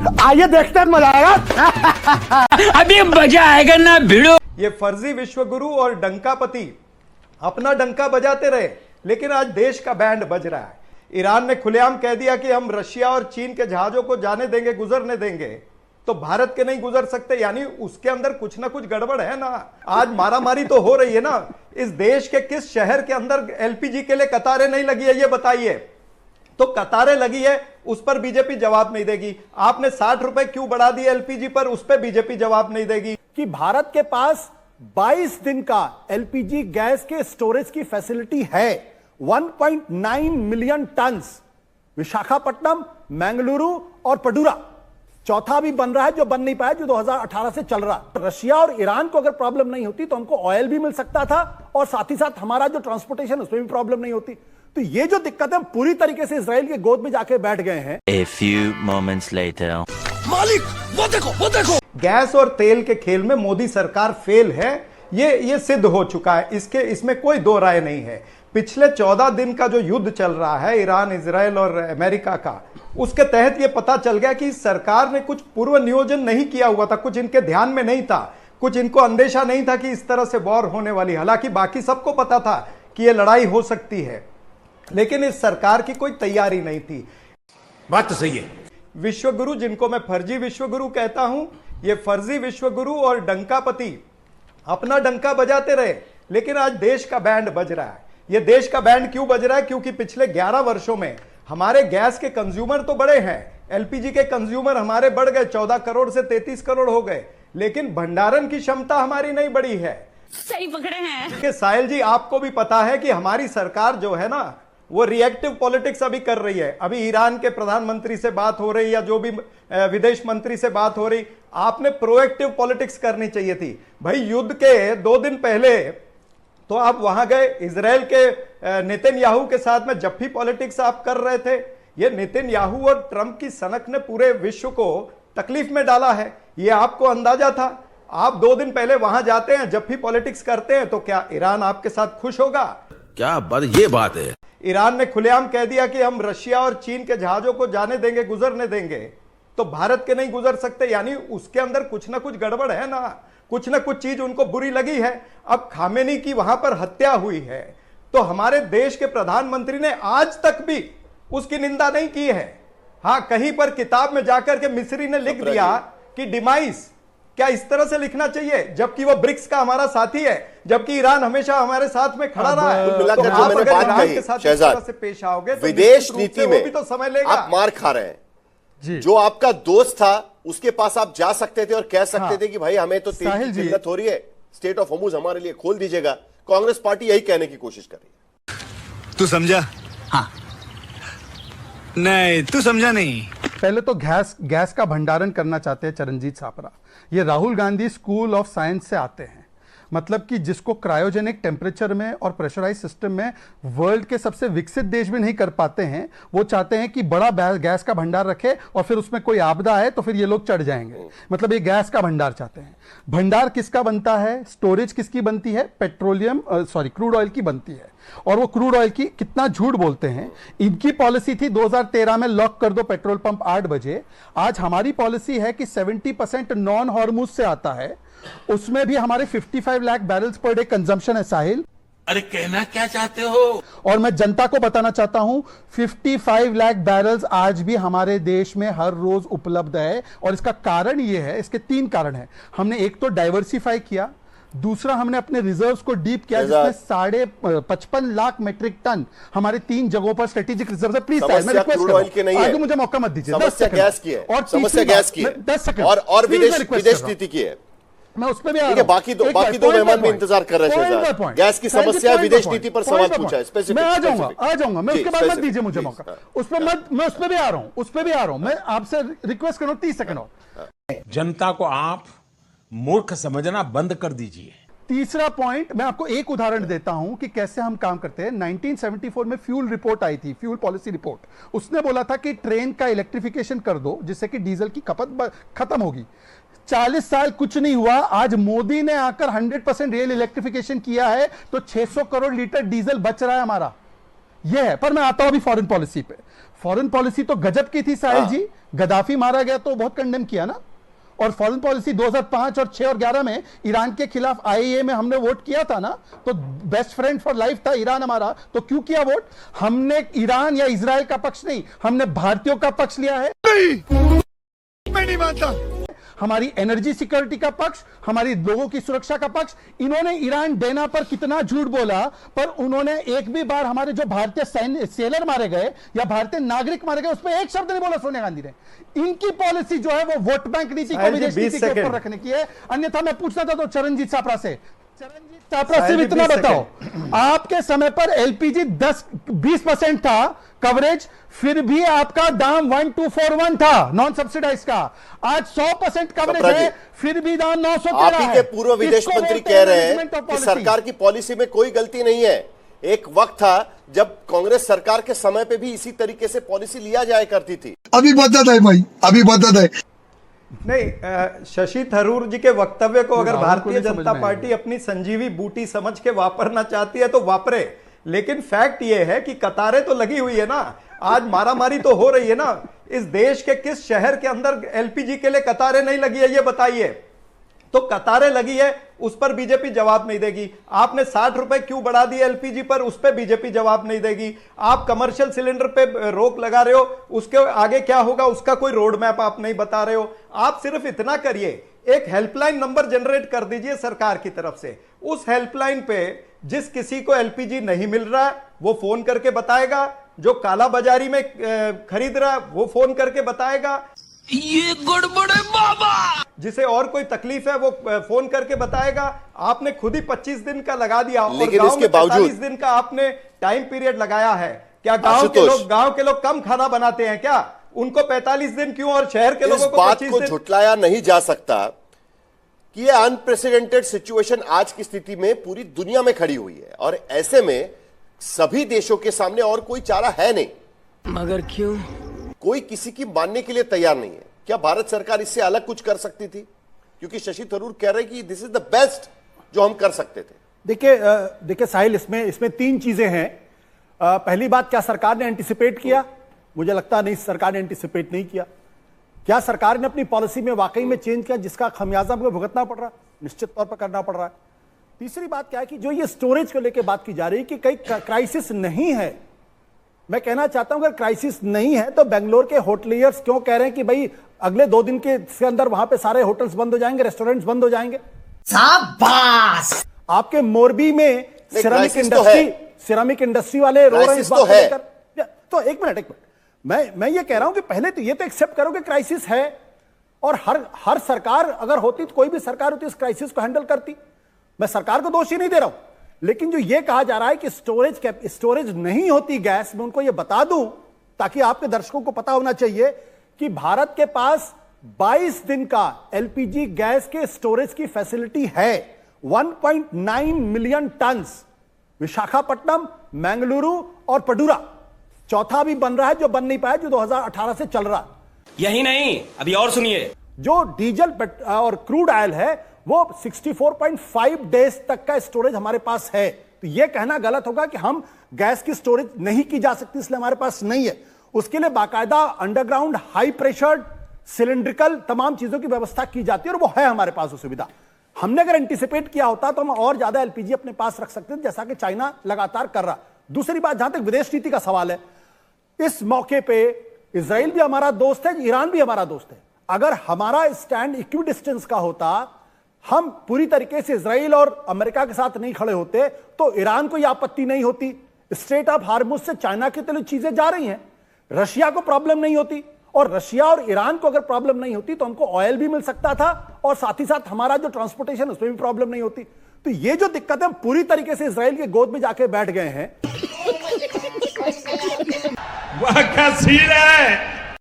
आइए देखते हैं, मजा आएगा। अभी मजा आएगा ना भिड़ो। ये फर्जी विश्वगुरु और डंकापति अपना डंका बजाते रहे, लेकिन आज देश का बैंड बज रहा है। ईरान ने खुलेआम कह दिया कि हम रशिया और चीन के जहाजों को जाने देंगे, गुजरने देंगे, तो भारत के नहीं गुजर सकते, यानी उसके अंदर कुछ ना कुछ गड़बड़ है ना। आज मारामारी तो हो रही है ना। इस देश के किस शहर के अंदर एलपीजी के लिए कतारें नहीं लगी है, ये बताइए। तो कतारें लगी है, उस पर बीजेपी जवाब नहीं देगी। आपने 60 रुपए क्यों बढ़ा दिए एलपीजी पर, उस पर बीजेपी जवाब नहीं देगी। कि भारत के पास 22 दिन का एलपीजी गैस के स्टोरेज की फैसिलिटी है, 1.9 मिलियन टन। विशाखापट्टनम, मंगलुरु और पडुरा, चौथा भी बन रहा है जो बन नहीं पाया, जो 2018 से चल रहा। रशिया और ईरान को अगर प्रॉब्लम नहीं होती तो हमको ऑयल भी मिल सकता था, और साथ ही साथ हमारा जो ट्रांसपोर्टेशन उसमें भी प्रॉब्लम नहीं होती। तो ये जो दिक्कत है, पूरी तरीके से इजराइल के गोद में जाके बैठ गए हैं। A few moments later. मालिक वो देखो, वो देखो। गैस और तेल के खेल में मोदी सरकार फेल है, ये सिद्ध हो चुका है। इसमें कोई दो राय नहीं है। पिछले 14 दिन का जो युद्ध चल रहा है ईरान, इजराइल और अमेरिका का, उसके तहत यह पता चल गया कि सरकार ने कुछ पूर्व नियोजन नहीं किया हुआ था, कुछ इनके ध्यान में नहीं था, कुछ इनको अंदेशा नहीं था कि इस तरह से वॉर होने वाली। हालांकि बाकी सबको पता था कि यह लड़ाई हो सकती है, लेकिन इस सरकार की कोई तैयारी नहीं थी। बात तो सही है। विश्वगुरु, जिनको मैं फर्जी विश्वगुरु कहता हूं, ये फर्जी विश्वगुरु और डंकापति अपना डंका बजाते रहे, लेकिन आज देश का बैंड बज रहा है। ये देश का बैंड क्यों बज रहा है? क्योंकि पिछले 11 वर्षों में हमारे गैस के कंज्यूमर तो बढ़े हैं, एलपीजी के कंज्यूमर हमारे बढ़ गए, 14 करोड़ से 33 करोड़ हो गए, लेकिन भंडारण की क्षमता हमारी नहीं बढ़ी है। सही पकड़े हैं कि साहिल जी, आपको भी पता है कि हमारी सरकार जो है ना, वो रिएक्टिव पॉलिटिक्स अभी कर रही है। अभी ईरान के प्रधानमंत्री से बात हो रही, या जो भी विदेश मंत्री से बात हो रही, आपने प्रोएक्टिव पॉलिटिक्स करनी चाहिए थी। भाई, युद्ध के 2 दिन पहले तो आप वहां गए, इजराइल के नेतन्याहू के साथ में जफ्फी पॉलिटिक्स आप कर रहे थे। ये नेतन्याहू और ट्रंप की सनक ने पूरे विश्व को तकलीफ में डाला है, ये आपको अंदाजा था। आप 2 दिन पहले वहां जाते हैं, जफ्फी पॉलिटिक्स करते हैं, तो क्या ईरान आपके साथ खुश होगा? क्या बात, ये बात है। ईरान ने खुलेआम कह दिया कि हम रशिया और चीन के जहाजों को जाने देंगे, गुजरने देंगे, तो भारत के नहीं गुजर सकते, यानी उसके अंदर कुछ ना कुछ गड़बड़ है ना, कुछ ना कुछ चीज उनको बुरी लगी है। अब खामेनी की वहां पर हत्या हुई है, तो हमारे देश के प्रधानमंत्री ने आज तक भी उसकी निंदा नहीं की है। हां, कहीं पर किताब में जाकर के मिस्री ने लिख दिया कि डिमाइस, क्या इस तरह से लिखना चाहिए? जबकि वो ब्रिक्स का हमारा साथी है, जबकि ईरान हमेशा हमारे साथ में खड़ा रहा है। मिलाकर तो जो आप मैंने अगर बात ईरान कही, के साथ इस शहजाद, तरह से पेश आओगे तो विदेश निश्चित रूप नीति से में वो भी तो समय लेगा। आप मार खा रहे हैं। जो आपका दोस्त था उसके पास आप जा सकते थे और कह सकते थे कि भाई हमें तो तेल की किल्लत हो रही है, स्टेट ऑफ होर्मुज हमारे लिए खोल दीजिएगा। कांग्रेस पार्टी यही कहने की कोशिश कर रही है। तू समझा? हाँ। नहीं, तू समझा नहीं। पहले तो गैस का भंडारण करना चाहते हैं चरणजीत सापरा। ये Rahul Gandhi school of science से आते हैं, मतलब कि जिसको क्रायोजेनिक टेम्परेचर में और प्रेशराइज सिस्टम में वर्ल्ड के सबसे विकसित देश भी नहीं कर पाते हैं, वो चाहते हैं कि बड़ा गैस का भंडार रखे और फिर उसमें कोई आपदा है तो फिर ये लोग चढ़ जाएंगे। मतलब ये गैस का भंडार चाहते हैं। भंडार किसका बनता है, स्टोरेज किसकी बनती है? क्रूड ऑयल की बनती है। और वो क्रूड ऑयल की कितना झूठ बोलते हैं। इनकी पॉलिसी थी 2013 में लॉक कर दो पेट्रोल पंप 8 बजे। आज हमारी पॉलिसी है कि 70% नॉन हॉर्मुज से आता है, उसमें भी हमारे 55 lakh barrels per day consumption है। साहिल, अरे कहना क्या चाहते हो? और मैं जनता को बताना चाहता हूं, 55 लाख बैरल्स आज भी हमारे देश में हर रोज उपलब्ध है। और इसका कारण यह है, इसके 3 कारण है। हमने एक तो डाइवर्सिफाई किया, दूसरा हमने अपने रिजर्व्स को डीप किया, जिसमें 55 लाख मेट्रिक टन हमारे 3 जगहों पर स्ट्रेटेजिक रिजर्व है। प्लीज मैं रिक्वेस्ट कर रहा हूं, आगे मुझे मौका मत दीजिए। 10 सेकंड गैस की है, और समस्या गैस की है, 10 सेकंड और विदेश नीति की है। मैं उस पे भी आ रहा हूं। बाकी दो मेहमान भी इंतजार कर रहे हैं। गैस की समस्या, विदेश नीति पर सवाल पूछा है। मैं आ जाऊंगा मैं उसके बाद मत दीजिए मुझे मौका। मैं उस पे भी आ रहा हूं। मैं आपसे रिक्वेस्ट कर रहा हूं 30 सेकंड और। जनता को आप मूर्ख समझना बंद कर दीजिए। तीसरा पॉइंट, मैं आपको एक उदाहरण देता हूं कि कैसे हम काम करते हैं। 1974 में फ्यूल रिपोर्ट आई थी, फ्यूल पॉलिसी रिपोर्ट। उसने बोला था कि ट्रेन का इलेक्ट्रिफिकेशन कर दो जिससे कि डीजल की खपत खत्म होगी। 40 साल कुछ नहीं हुआ। आज मोदी ने आकर 100% रेल इलेक्ट्रिफिकेशन किया है, तो 600 करोड़ लीटर डीजल बच रहा है हमारा। यह है। पर मैं आता हूं अभी फॉरेन पॉलिसी पे। फॉरेन पॉलिसी तो गजब की थी साहिल जी। गद्दाफी मारा गया तो बहुत कंडेम किया ना, और फॉरेन पॉलिसी 2005 और 6 और 11 में ईरान के खिलाफ आईएए में हमने वोट किया था ना, तो बेस्ट फ्रेंड फॉर लाइफ था ईरान हमारा, तो क्यों किया वोट? हमने ईरान या इजराइल का पक्ष नहीं, हमने भारतीयों का पक्ष लिया है। मैं नहीं मानता। हमारी एनर्जी सिक्योरिटी का पक्ष, हमारी लोगों की सुरक्षा का पक्ष। इन्होंने ईरान देना पर कितना झूठ बोला, पर उन्होंने एक भी बार हमारे जो भारतीय सेलर मारे गए या भारतीय नागरिक मारे गए उस पर एक शब्द नहीं बोला सोनिया गांधी ने। इनकी पॉलिसी जो है वो वोट बैंक नीति को विदेश नीति के ऊपर रखने की है। अन्यथा मैं पूछना चाहता हूं चरणजीत सापरा से, सिर्फ इतना बताओ, आपके समय पर एलपीजी 10-20% था कवरेज, फिर भी आपका दाम 1241 था नॉन सब्सिडाइज का। आज 100% कवरेज है, फिर भी दाम 913 आप ही के पूर्व विदेश मंत्री कह रहे हैं कि सरकार की पॉलिसी में कोई गलती नहीं है। एक वक्त था जब कांग्रेस सरकार के समय पे भी इसी तरीके से पॉलिसी लिया जाया करती थी। अभी बदत है भाई, अभी बदत है। नहीं, शशि थरूर जी के वक्तव्य को अगर भारतीय जनता पार्टी अपनी संजीवी बूटी समझ के वापरना चाहती है तो वापरे, लेकिन फैक्ट यह है कि कतारें तो लगी हुई है ना। आज मारामारी तो हो रही है ना। इस देश के किस शहर के अंदर एलपीजी के लिए कतारें नहीं लगी है, ये बताइए। तो कतारें लगी है, उस पर बीजेपी जवाब नहीं देगी। आपने 60 रुपए क्यों बढ़ा दिए एलपीजी पर, उस पर बीजेपी जवाब नहीं देगी। आप कमर्शियल सिलेंडर पे रोक लगा रहे हो, उसके आगे क्या होगा उसका कोई रोड मैप आप नहीं बता रहे हो। आप सिर्फ इतना करिए, एक हेल्पलाइन नंबर जनरेट कर दीजिए सरकार की तरफ से। उस हेल्पलाइन पे जिस किसी को एलपीजी नहीं मिल रहा है वो फोन करके बताएगा, जो काला बाजारी में खरीद रहा है वो फोन करके बताएगा, ये गड़बड़ है बाबा, जिसे और कोई तकलीफ है वो फोन करके बताएगा। आपने खुद ही 25 दिन का लगा दिया, लेकिन और इसके बावजूद 45 दिन का आपने टाइम पीरियड लगाया है। क्या गांव के लोग कम खाना बनाते हैं क्या? उनको 45 दिन क्यों और शहर के लोगों को 25 दिन? इस बात को झुटलाया नहीं जा सकता कि ये अनप्रेसिडेंटेड सिचुएशन आज की स्थिति में पूरी दुनिया में खड़ी हुई है, और ऐसे में सभी देशों के सामने और कोई चारा है नहीं। मगर क्यों? कोई किसी की मानने के लिए तैयार नहीं है। क्या भारत सरकार इससे अलग कुछ कर सकती थी? क्योंकि शशि थरूर कह रहे हैं कि दिस इज द बेस्ट जो हम कर सकते थे। देखिए साहिल, इसमें 3 चीजें हैं। पहली बात, क्या सरकार ने एंटिसिपेट किया? मुझे लगता नहीं सरकार ने एंटिसिपेट नहीं किया। क्या सरकार ने अपनी पॉलिसी में वाकई में चेंज किया जिसका खमियाजा हमको भुगतना पड़ रहा है? निश्चित तौर पर करना पड़ रहा है। तीसरी बात क्या है कि जो ये स्टोरेज को लेकर बात की जा रही है कि कई क्राइसिस नहीं है। मैं कहना चाहता हूं अगर क्राइसिस नहीं है तो बेंगलोर के होटलियर्स क्यों कह रहे हैं कि भाई अगले 2 दिन के अंदर वहां पे सारे होटल्स बंद हो जाएंगे, रेस्टोरेंट्स बंद हो जाएंगे? शाबाश! आपके मोरबी में सिरामिक इंडस्ट्री वाले रो रहे हैं इस बात को लेकर। तो एक मिनट, मैं ये कह रहा हूं कि पहले तो ये तो एक्सेप्ट करो कि क्राइसिस है, और हर सरकार अगर होती तो कोई भी सरकार होती इस क्राइसिस को हैंडल करती। मैं सरकार को दोष ही नहीं दे रहा हूं, लेकिन जो ये कहा जा रहा है कि स्टोरेज नहीं होती गैस, मैं उनको ये बता दूं ताकि आपके दर्शकों को पता होना चाहिए कि भारत के पास 22 दिन का एलपीजी गैस के स्टोरेज की फैसिलिटी है। 1.9 मिलियन टन विशाखापट्टनम, मैंगलुरु और पडुरा। चौथा भी बन रहा है जो बन नहीं पाया, जो 2018 से चल रहा। यही नहीं, अभी और सुनिए, जो डीजल और क्रूड ऑयल है वो 64.5 डेज तक का स्टोरेज हमारे पास है। तो यह कहना गलत होगा कि हम गैस की स्टोरेज नहीं की जा सकती इसलिए हमारे पास नहीं है। उसके लिए बाकायदा अंडरग्राउंड हाई प्रेशर सिलेंड्रिकल तमाम चीजों की व्यवस्था की जाती है, और वो है हमारे पास वो सुविधा। हमने अगर एंटिसिपेट किया होता तो हम और ज्यादा एलपीजी अपने पास रख सकते थे, जैसा कि चाइना लगातार कर रहा। दूसरी बात, जहां तक विदेश नीति का सवाल है, इस मौके पे इजराइल भी हमारा दोस्त है, ईरान भी हमारा दोस्त है। अगर हमारा स्टैंड इक्वी डिस्टेंस का होता, हम पूरी तरीके से इजराइल और अमेरिका के साथ नहीं खड़े होते, तो ईरान को यह आपत्ति नहीं होती। स्ट्रेट ऑफ हार्मुज से चाइना की तरफ चीजें जा रही हैं, रशिया को प्रॉब्लम नहीं होती, और रशिया और ईरान को अगर प्रॉब्लम नहीं होती तो हमको ऑयल भी मिल सकता था, और साथ ही साथ हमारा जो ट्रांसपोर्टेशन उसमें भी प्रॉब्लम नहीं होती। तो ये जो दिक्कत है, पूरी तरीके से इजराइल के गोद में जाके बैठ गए हैं। वह क्या सीन है